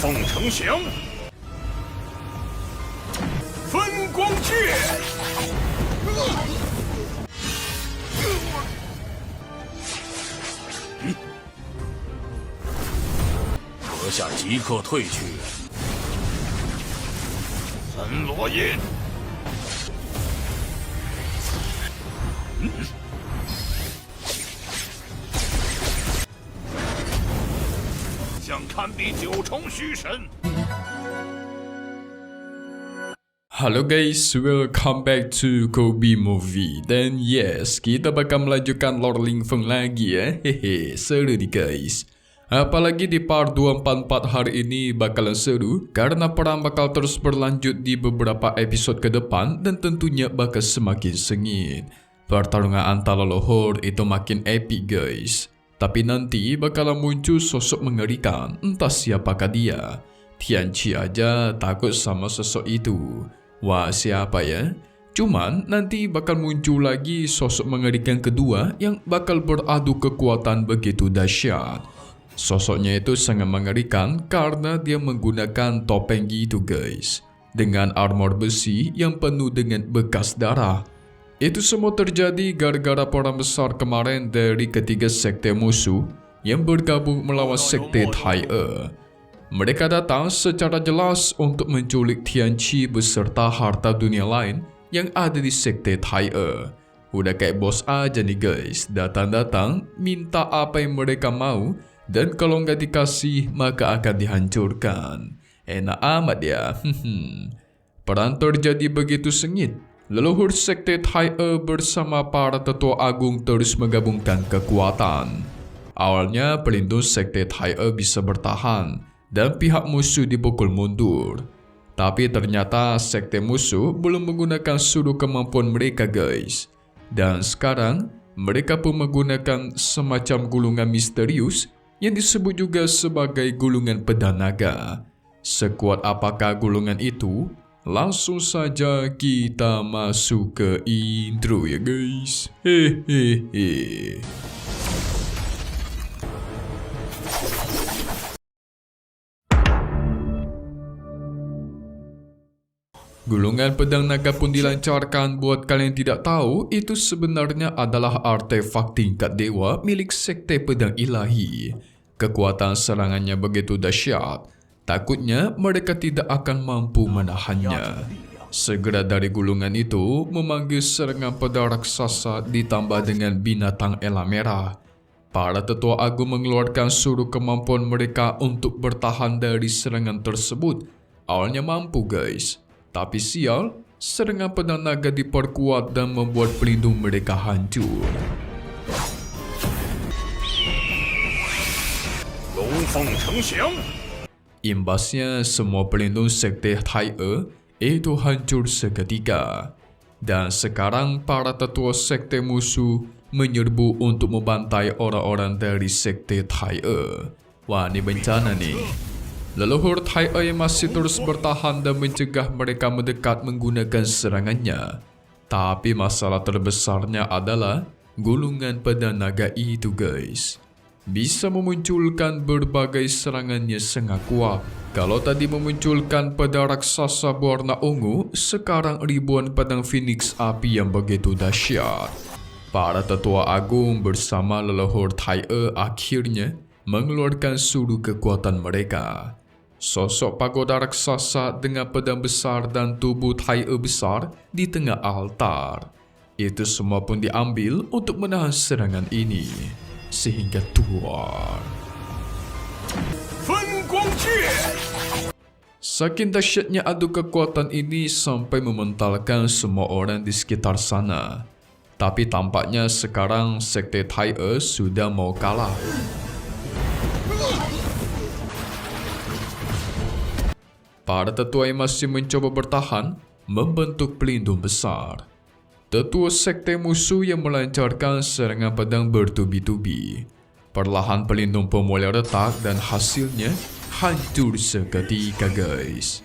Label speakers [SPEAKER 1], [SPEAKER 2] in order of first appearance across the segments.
[SPEAKER 1] 凤呈祥，分光剑。阁下即刻退去。森罗印。想堪比九重虚神。
[SPEAKER 2] Halo guys, welcome back to Kobe Movie. Dan yes, kita bakal melanjutkan Lord Ling Feng lagi ya. Hehe, seru nih guys. Apalagi di part 244 hari ini bakalan seru karena perang bakal terus berlanjut di beberapa episode ke depan dan tentunya bakal semakin sengit. Pertarungan antara leluhur itu makin epic guys. Tapi nanti bakalan muncul sosok mengerikan, entah siapakah dia. Tianqi aja takut sama sosok itu. Wah, siapa ya? Cuman nanti bakal muncul lagi sosok mengerikan kedua yang bakal beradu kekuatan begitu dahsyat. Sosoknya itu sangat mengerikan karena dia menggunakan topeng gitu guys. Dengan armor besi yang penuh dengan bekas darah. Itu semua terjadi gara-gara perang besar kemarin dari ketiga sekte musuh yang bergabung melawan sekte Tai-E. Mereka datang secara jelas untuk menculik Tianqi beserta harta dunia lain yang ada di sekte Tai-E. Udah kayak bos aja nih guys, datang-datang minta apa yang mereka mau dan kalau nggak dikasih maka akan dihancurkan. Enak amat ya. Perang terjadi begitu sengit. Leluhur sekte Tai-E bersama para tetua agung terus menggabungkan kekuatan. Awalnya pelindung sekte Tai-E bisa bertahan dan pihak musuh dipukul mundur. Tapi ternyata sekte musuh belum menggunakan seluruh kemampuan mereka guys. Dan sekarang mereka pun menggunakan semacam gulungan misterius yang disebut juga sebagai gulungan pedang naga. Sekuat apakah gulungan itu? Langsung saja kita masuk ke intro ya guys. Hehehe. Gulungan pedang naga pun dilancarkan. Buat kalian yang tidak tahu, itu sebenarnya adalah artefak tingkat dewa milik sekte pedang ilahi. Kekuatan serangannya begitu dahsyat, takutnya mereka tidak akan mampu menahannya. Segera dari gulungan itu memanggil serangan pedang raksasa ditambah dengan binatang elang merah. Para tetua agung mengeluarkan seluruh kemampuan mereka untuk bertahan dari serangan tersebut. Awalnya mampu guys. Tapi sial, serangan pedang naga diperkuat dan membuat pelindung mereka hancur. Imbasnya semua pelindung sekte Tai-E itu hancur seketika. Dan sekarang para tetua sekte musuh menyerbu untuk membantai orang-orang dari sekte Tai-E. Wah, ini bencana nih. Leluhur Tai-E masih terus bertahan dan mencegah mereka mendekat menggunakan serangannya. Tapi masalah terbesarnya adalah gulungan pedang naga itu guys. Bisa memunculkan berbagai serangannya sangat kuat. Kalau tadi memunculkan pedang raksasa berwarna ungu, sekarang ribuan pedang Phoenix api yang begitu dahsyat. Para tetua agung bersama leluhur Tai-E akhirnya mengeluarkan seluruh kekuatan mereka. Sosok pagoda raksasa dengan pedang besar dan tubuh Tai-E besar di tengah altar. Itu semua pun diambil untuk menahan serangan ini. Sehingga tuar. Saking dahsyatnya adu kekuatan ini sampai mementalkan semua orang di sekitar sana. Tapi tampaknya sekarang sekte Tai-E sudah mau kalah. Para tetua yang masih mencoba bertahan membentuk pelindung besar. Tetua sekte musuh yang melancarkan serangan pedang bertubi-tubi. Perlahan pelindung pun mulai retak dan hasilnya hancur seketika guys.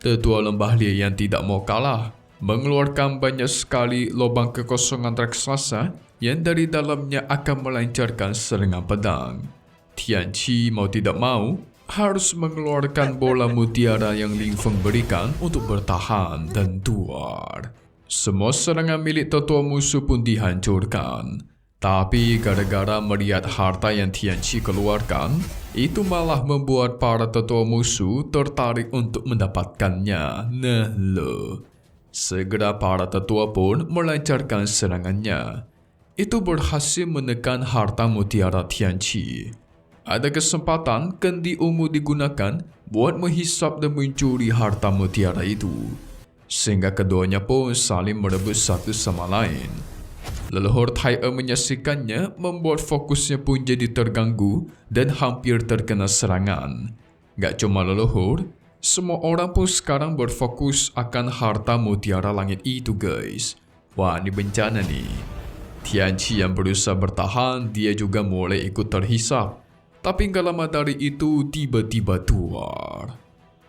[SPEAKER 2] Tetua lembah Lie yang tidak mau kalah mengeluarkan banyak sekali lubang kekosongan raksasa yang dari dalamnya akan melancarkan serangan pedang. Tianqi mau tidak mau harus mengeluarkan bola mutiara yang Ling Feng berikan untuk bertahan dan tuar. Semua serangan milik tetua musuh pun dihancurkan. Tapi gara-gara melihat harta yang Tianqi keluarkan, itu malah membuat para tetua musuh tertarik untuk mendapatkannya. Nah lo. Segera para tetua pun melancarkan serangannya. Itu berhasil menekan harta mutiara Tianqi. Ada kesempatan kendi ungu digunakan buat menghisap dan mencuri harta mutiara itu. Sehingga keduanya pun saling merebut satu sama lain. Leluhur Tai E menyaksikannya membuat fokusnya pun jadi terganggu dan hampir terkena serangan. Gak cuma leluhur, semua orang pun sekarang berfokus akan harta mutiara langit itu guys. Wah, ini bencana nih. Tianqi yang berusaha bertahan, dia juga mulai ikut terhisap. Tapi gak lama dari itu tiba-tiba tuar.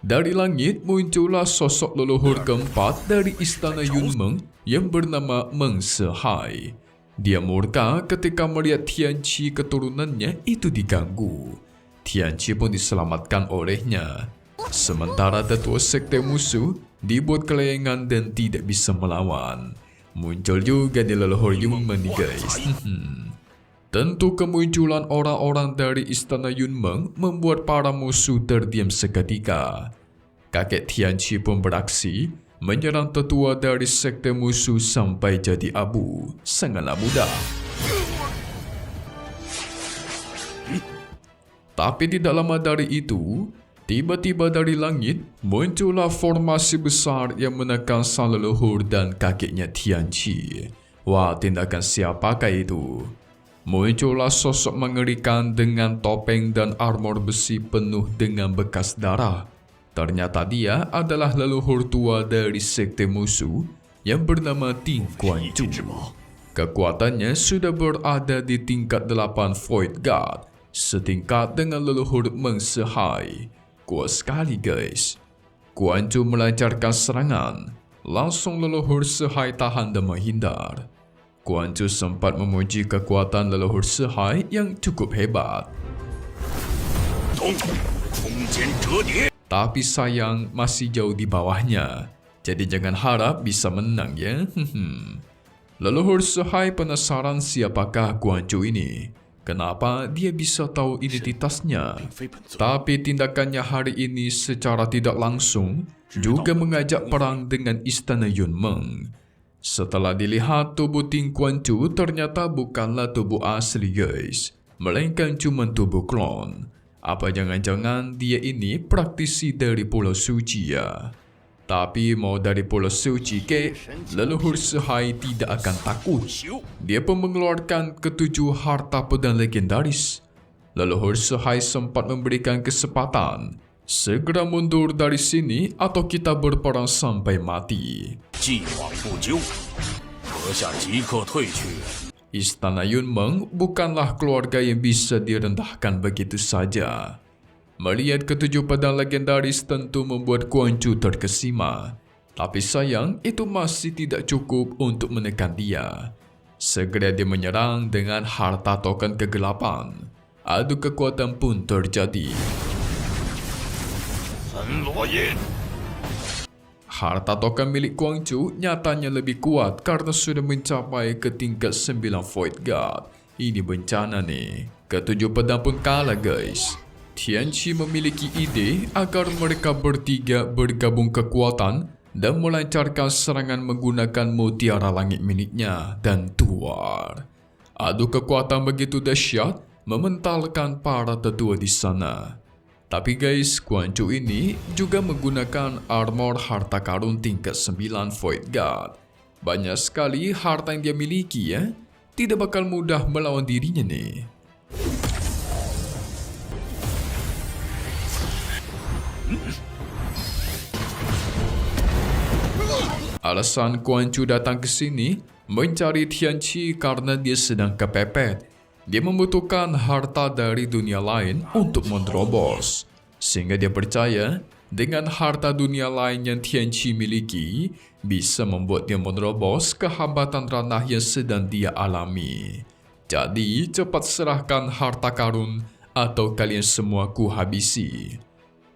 [SPEAKER 2] Dari langit muncullah sosok leluhur keempat dari istana Yunmeng yang bernama Meng Sehai. Dia murka ketika melihat Tianqi keturunannya itu diganggu. Tianqi pun diselamatkan olehnya. Sementara tetua sekte musuh dibuat kelayangan dan tidak bisa melawan. Muncul juga di leluhur Yunmeng nih guys. Tentu kemunculan orang-orang dari istana Yunmeng membuat para musuh terdiam seketika. Kakek Tianqi pun beraksi, menyerang tetua dari sekte musuh sampai jadi abu. Sangatlah mudah. Tapi tidak lama dari itu, tiba-tiba dari langit muncullah formasi besar yang menekan sang leluhur dan kakeknya Tianqi. Wah, tindakan siapakah itu? Muncullah sosok mengerikan dengan topeng dan armor besi penuh dengan bekas darah. Ternyata dia adalah leluhur tua dari sekte musuh yang bernama Ting Kuan-Chu. Kekuatannya sudah berada di tingkat 8 Void God, setingkat dengan leluhur Meng Sehai. Kuat sekali guys. Kuan-Chu melancarkan serangan, langsung leluhur Sehai tahan dan menghindar. Kuan-Chu sempat memuji kekuatan leluhur Sehai yang cukup hebat. Tapi sayang masih jauh di bawahnya. Jadi jangan harap bisa menang ya. Leluhur Sehai penasaran siapakah Kuan-Chu ini. Kenapa dia bisa tahu identitasnya? Tapi tindakannya hari ini secara tidak langsung juga mengajak perang dengan istana Yunmeng. Setelah dilihat tubuh Ting Kuan-Chu ternyata bukanlah tubuh asli guys, melainkan cuma tubuh klon. Apa jangan-jangan dia ini praktisi dari Pulau Suci ya? Tapi mau dari Pulau Suci ke, leluhur Sehai tidak akan takut. Dia pun mengeluarkan ketujuh harta pedang legendaris. Leluhur Sehai sempat memberikan kesempatan. Segera mundur dari sini atau kita berperang sampai mati. Istana Yunmeng bukanlah keluarga yang bisa direndahkan begitu saja. Melihat ketujuh pedang legendaris tentu membuat Kuan-Chu terkesima. Tapi sayang itu masih tidak cukup untuk menekan dia. Segera dia menyerang dengan harta token kegelapan. Adu kekuatan pun terjadi. Harta token milik Kuan-Chu nyatanya lebih kuat karena sudah mencapai ke tingkat 9 Void God. Ini bencana nih. Ketujuh pedang pun kalah guys. Tianqi memiliki ide agar mereka bertiga bergabung kekuatan dan melancarkan serangan menggunakan mutiara langit miliknya dan tuar. Adu kekuatan begitu dahsyat mementalkan para tetua di sana. Tapi guys, Kuan-Chu ini juga menggunakan armor harta karun tingkat 9 Void God. Banyak sekali harta yang dia miliki ya. Tidak bakal mudah melawan dirinya nih. Alasan Kuan-Chu datang ke sini mencari Tianqi karena dia sedang kepepet. Dia membutuhkan harta dari dunia lain untuk menerobos. Sehingga dia percaya dengan harta dunia lain yang Tianqi miliki bisa membuat dia menerobos ke hambatan ranah yang sedang dia alami. Jadi cepat serahkan harta karun atau kalian semua ku habisi.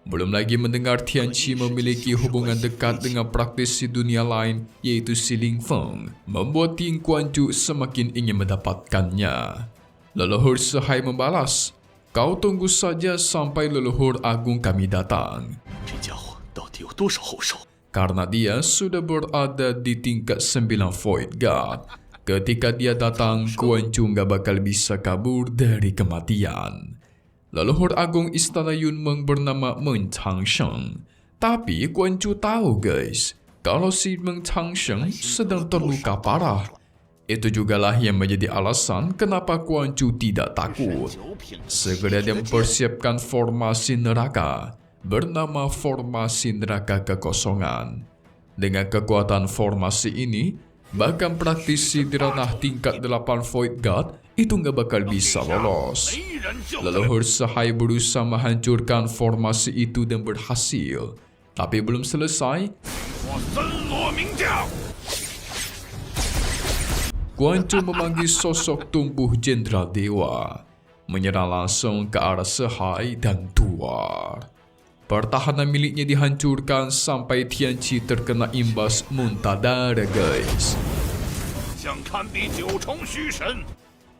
[SPEAKER 2] Belum lagi mendengar Tianqi memiliki hubungan dekat dengan praktisi dunia lain yaitu Si Ling Feng, membuat Ting Kuanju semakin ingin mendapatkannya. Leluhur Sehai membalas, "Kau tunggu saja sampai leluhur agung kami datang."
[SPEAKER 1] 这家伙到底有多少后手？
[SPEAKER 2] Karena dia sudah berada di tingkat 9 Void God. Ketika dia datang, Kuanju gak bakal bisa kabur dari kematian. Leluhur agung istana Yunmeng bernama Meng Changsheng. Tapi Kuanju tahu guys, kalau si Meng Changsheng sedang terluka parah. Itu jugalah yang menjadi alasan kenapa Kuanju tidak takut. Segera dia mempersiapkan formasi neraka bernama Formasi Neraka Kekosongan. Dengan kekuatan formasi ini, bahkan praktisi di ranah tingkat 8 Void God itu nggak bakal bisa lolos. Leluhur Sehai berusaha menghancurkan formasi itu dan berhasil. Tapi belum selesai, Kuanju memanggil sosok tumbuh Jenderal Dewa, menyerang langsung ke arah Sehai dan Duar. Pertahanan miliknya dihancurkan sampai Tianqi terkena imbas muntah darah guys.
[SPEAKER 1] 想堪比九重虚神。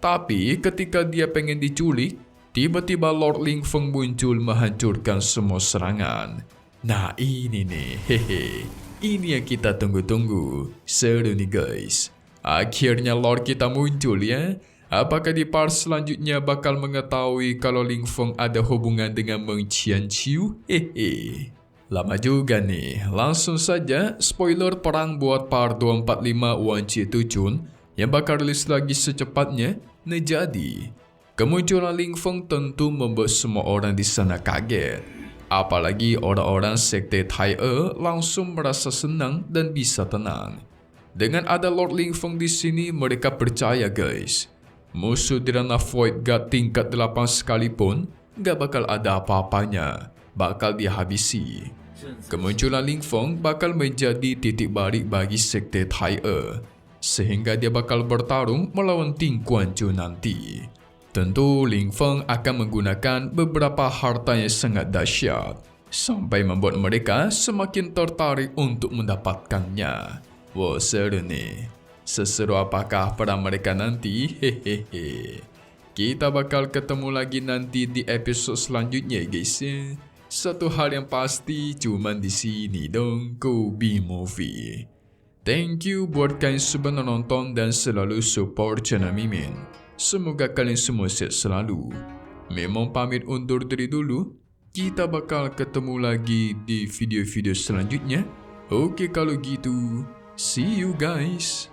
[SPEAKER 2] Tapi ketika dia pengen diculik, tiba-tiba Lord Ling Feng muncul menghancurkan semua serangan. Nah ini nih, hehe, ini yang kita tunggu-tunggu. Seru nih guys. Akhirnya Lord kita muncul ya. Apakah di part selanjutnya bakal mengetahui kalau Ling Feng ada hubungan dengan Meng Qianqiu? Hehe. Lama juga nih. Langsung saja spoiler perang buat part 245 Wan Qi Tuchun yang bakal rilis lagi secepatnya. Nah jadi, kemunculan Ling Feng tentu membuat semua orang di sana kaget. Apalagi orang-orang sekte Tai langsung merasa senang dan bisa tenang. Dengan ada Lord Ling Feng di sini, mereka percaya guys. Musuh di ranah Void God tingkat 8 sekalipun gak bakal ada apa-apanya, bakal dihabisi. Kemunculan Ling Feng bakal menjadi titik balik bagi sekte Tai sehingga dia bakal bertarung melawan Ting Kuanju nanti. Tentu Ling Feng akan menggunakan beberapa harta yang sangat dahsyat sampai membuat mereka semakin tertarik untuk mendapatkannya. Wah seru nih. Seseru apakah perang mereka nanti? Hehehe. Kita bakal ketemu lagi nanti di episode selanjutnya guys ya. Satu hal yang pasti cuman di sini dong, Kobe Movie. Thank you buat kalian semua nonton dan selalu support channel Mimin. Semoga kalian semua sehat selalu. Memang pamit undur diri dulu. Kita bakal ketemu lagi di video-video selanjutnya. Oke kalau gitu, see you guys.